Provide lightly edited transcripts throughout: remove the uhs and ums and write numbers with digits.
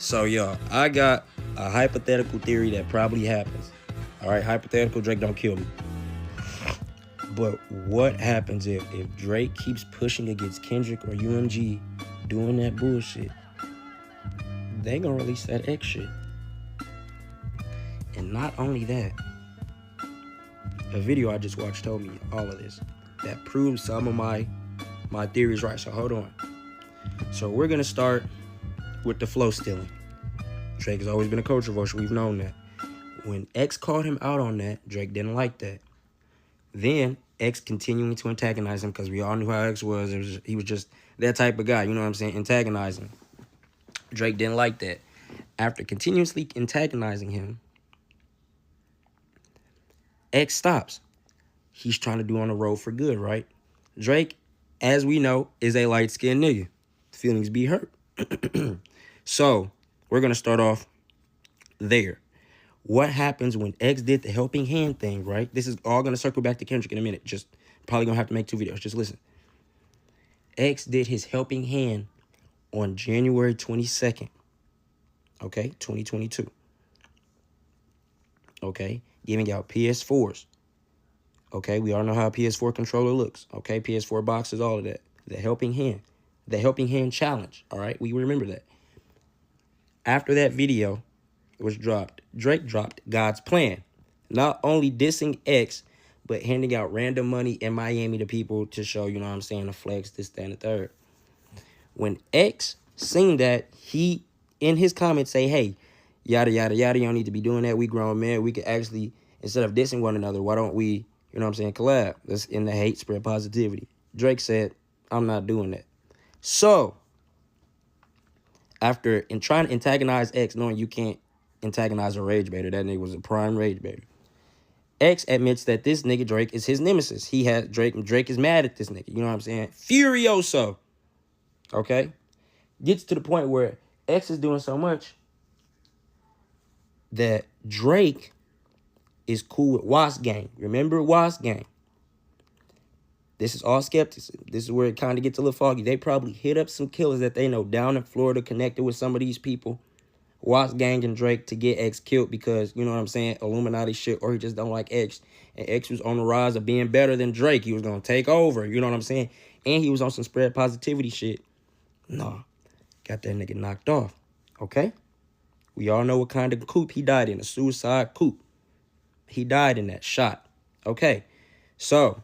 So, y'all, I got a hypothetical theory that probably happens. All right, hypothetical, Drake, don't kill me. But what happens if Drake keeps pushing against Kendrick or UMG doing that bullshit? They gonna release that X shit. And not only that, a video I just watched told me all of this. That proves some of my theories right. So hold on. So we're gonna start with the flow stealing. Drake has always been a controversial. We've known that. When X called him out on that, Drake didn't like that. Then X continuing to antagonize him because we all knew how X was. He was just that type of guy, you know what I'm saying? Antagonizing. Drake didn't like that. After continuously antagonizing him, X stops. He's trying to do on the road for good, right? Drake, as we know, is a light-skinned nigga. Feelings be hurt. So, we're going to start off there. What happens when X did the helping hand thing, right? This is all going to circle back to Kendrick in a minute. Just probably going to have to make 2 videos. Just listen. X did his helping hand on January 22nd. Okay? 2022. Okay? Giving out PS4s. Okay? We all know how a PS4 controller looks. Okay? PS4 boxes, all of that. The helping hand. The helping hand challenge. All right? We remember that. After that video was dropped, Drake dropped God's Plan. Not only dissing X, but handing out random money in Miami to people to show, you know what I'm saying, the flex, this, that, and the third. When X seen that, he, in his comments, say, hey, yada, yada, yada, you don't need to be doing that. We grown men. We could actually, instead of dissing one another, why don't we, you know what I'm saying, collab? That's in the hate, spread positivity. Drake said, I'm not doing that. So, after trying to antagonize X, knowing you can't antagonize a rage baiter, that nigga was a prime rage baiter. X admits that this nigga Drake is his nemesis. He has Drake is mad at this nigga. You know what I'm saying? Furioso. Okay? Gets to the point where X is doing so much that Drake is cool with Wasp Gang. Remember Wasp Gang? This is all skepticism. This is where it kind of gets a little foggy. They probably hit up some killers that they know down in Florida, connected with some of these people, Wasp Gang and Drake, to get X killed because, you know what I'm saying, Illuminati shit, or he just don't like X. And X was on the rise of being better than Drake. He was going to take over, you know what I'm saying? And he was on some spread positivity shit. Nah, got that nigga knocked off, okay? We all know what kind of coup he died in, a suicide coup. He died in that shot, okay? So,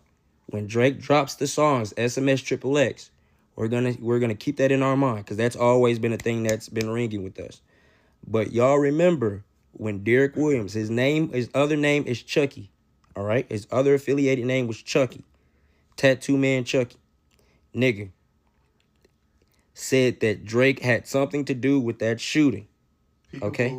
when Drake drops the songs SMS XXX, we're gonna keep that in our mind because that's always been a thing that's been ringing with us. But y'all remember when Derek Williams, his other name is Chucky, all right? His other affiliated name was Chucky, Tattoo Man Chucky, nigga, said that Drake had something to do with that shooting, okay?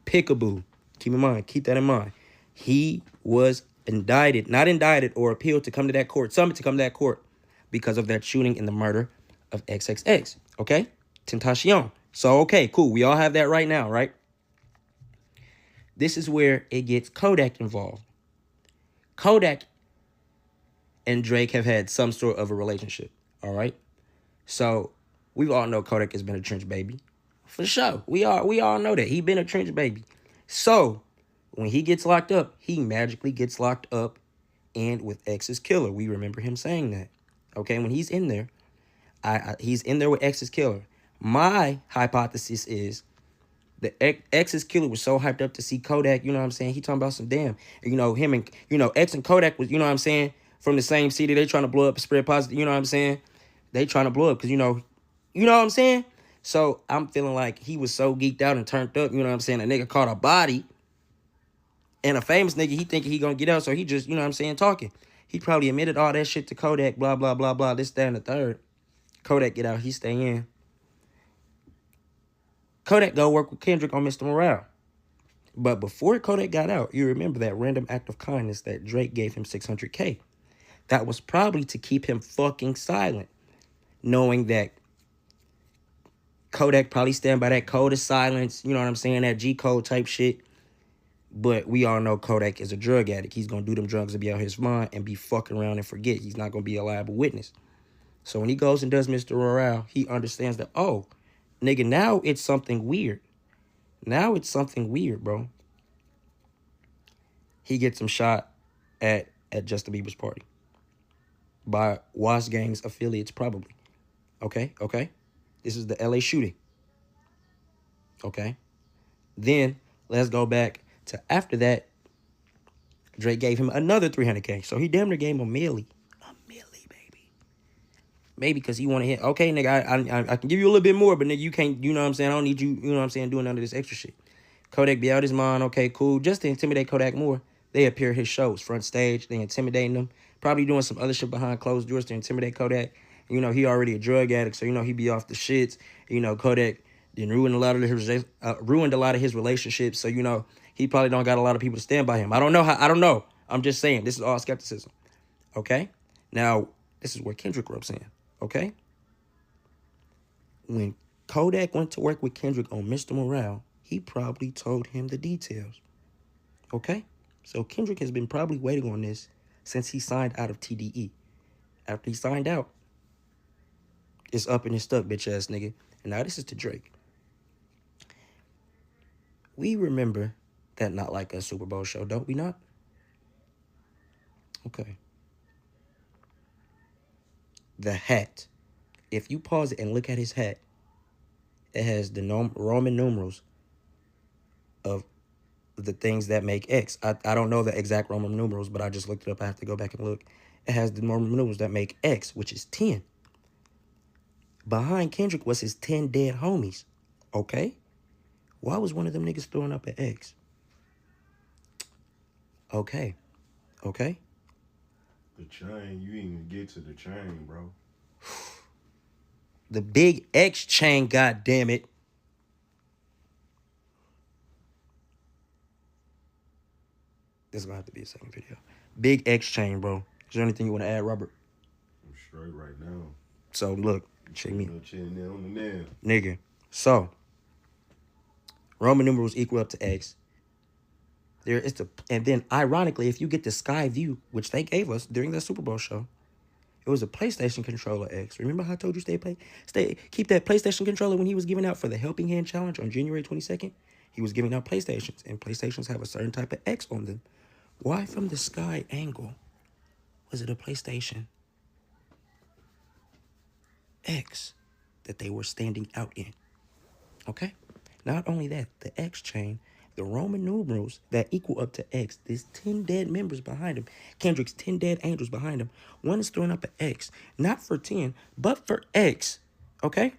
Peekaboo. Keep that in mind. He was indicted, not indicted or appealed to come to that court, summoned to come to that court because of that shooting and the murder of XXX, okay? Tentacion. So, okay, cool. We all have that right now, right? This is where it gets Kodak involved. Kodak and Drake have had some sort of a relationship, all right? So, we all know Kodak has been a trench baby. For sure. We all know that. He been a trench baby. So, when he gets locked up, he magically gets locked up and with X's killer. We remember him saying that. Okay, when he's in there, he's in there with X's killer. My hypothesis is that X's killer was so hyped up to see Kodak, you know what I'm saying? He talking about some damn, you know, him and, you know, X and Kodak was, you know what I'm saying, from the same city. They trying to blow up, spread positive, you know what I'm saying? They trying to blow up because, you know what I'm saying? So I'm feeling like he was so geeked out and turned up, you know what I'm saying? A nigga caught a body. And a famous nigga, he thinking he gonna get out, so he just, you know what I'm saying, talking. He probably admitted all that shit to Kodak, blah, blah, blah, blah, this, that, and the third. Kodak get out, he stay in. Kodak go work with Kendrick on Mr. Morale. But before Kodak got out, you remember that random act of kindness that Drake gave him $600K. That was probably to keep him fucking silent, knowing that Kodak probably stand by that code of silence, you know what I'm saying, that G-code type shit. But we all know Kodak is a drug addict. He's going to do them drugs and be out his mind and be fucking around and forget. He's not going to be a liable witness. So when he goes and does Mr. Morale, he understands that, oh, nigga, now it's something weird. Now it's something weird, bro. He gets him shot at Justin Bieber's party by Wash Gang's affiliates, probably. Okay. This is the LA shooting. Okay. Then let's go back to after that. Drake gave him another 300K. So he damn near gave him a milli. A milli, baby. Maybe because he want to hit. Okay, nigga, I can give you a little bit more, but nigga, you can't, you know what I'm saying? I don't need you, you know what I'm saying, doing none of this extra shit. Kodak be out his mind. Okay, cool. Just to intimidate Kodak more, they appear at his shows, front stage. They intimidating him. Probably doing some other shit behind closed doors to intimidate Kodak. You know, he already a drug addict, so, you know, he be off the shits. You know, Kodak then ruined a lot of his relationships. So, you know, he probably don't got a lot of people to stand by him. I don't know. I'm just saying. This is all skepticism. Okay? Now, this is where Kendrick rubs in. Okay? When Kodak went to work with Kendrick on Mr. Morale, he probably told him the details. Okay? So Kendrick has been probably waiting on this since he signed out of TDE. After he signed out, it's up and it's stuck, bitch ass nigga. And now this is to Drake. We remember that Not Like Us Super Bowl show, don't we not? Okay. The hat. If you pause it and look at his hat, it has the Roman numerals of the things that make X. I don't know the exact Roman numerals, but I just looked it up. I have to go back and look. It has the Roman numerals that make X, which is 10. Behind Kendrick was his 10 dead homies. Okay? Why was one of them niggas throwing up an X? Okay. The chain, you didn't even get to the chain, bro. The big X chain, goddammit. This is gonna have to be a second video. Big X chain, bro. Is there anything you want to add, Robert? I'm straight right now. So look, check me. No chin there on the nail. Nigga. So Roman numerals equal up to X. And then ironically, if you get the Sky View, which they gave us during the Super Bowl show, it was a PlayStation controller X. Remember how I told you keep that PlayStation controller when he was giving out for the Helping Hand Challenge on January 22nd? He was giving out PlayStations, and PlayStations have a certain type of X on them. Why from the sky angle was it a PlayStation X that they were standing out in? Okay? Not only that, the X chain, the Roman numerals that equal up to X, there's 10 dead members behind him. Kendrick's 10 dead angels behind him. One is throwing up an X, not for 10, but for X. Okay?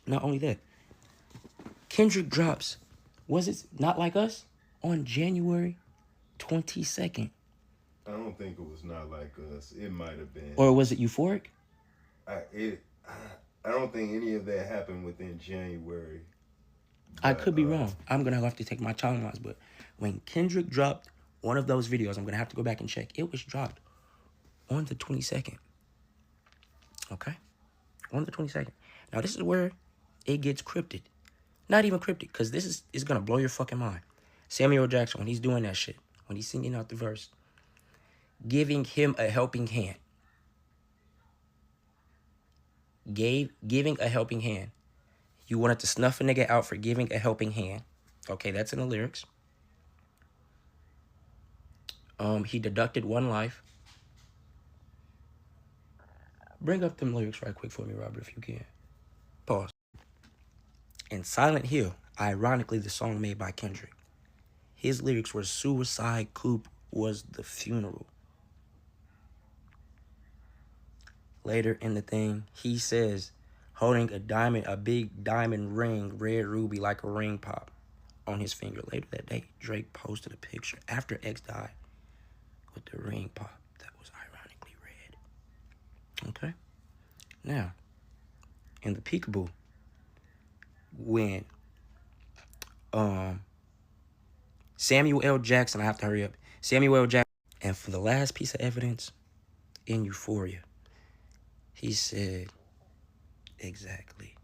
Not only that, Kendrick drops, was it Not Like Us? On January 22nd. I don't think it was Not Like Us. It might have been. Or was it Euphoric? I don't think any of that happened within January. I could be wrong. I'm going to have to take my timelines. But when Kendrick dropped one of those videos, I'm going to have to go back and check. It was dropped on the 22nd. Okay? On the 22nd. Now, this is where it gets cryptic. Not even cryptic, because this is going to blow your fucking mind. Samuel Jackson, when he's doing that shit, when he's singing out the verse, giving him a helping hand. Giving a helping hand. You wanted to snuff a nigga out for giving a helping hand. Okay, that's in the lyrics. He deducted one life. Bring up them lyrics right quick for me, Robert, if you can. Pause. In Silent Hill, ironically the song made by Kendrick, his lyrics were suicide coupe was the funeral. Later in the thing, he says, holding a big diamond ring, red ruby like a ring pop on his finger. Later that day, Drake posted a picture after X died with the ring pop that was ironically red. Okay? Now, in the peekaboo, when Samuel L. Jackson, I have to hurry up. Samuel L. Jackson, and for the last piece of evidence in Euphoria, he said, exactly.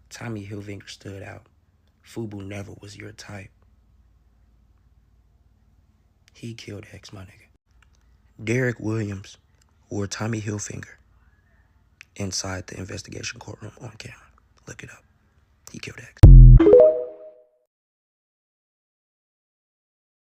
Tommy Hilfiger stood out. Fubu never was your type. He killed X, my nigga. Derek Williams wore Tommy Hilfiger inside the investigation courtroom on camera. Look it up. He killed X.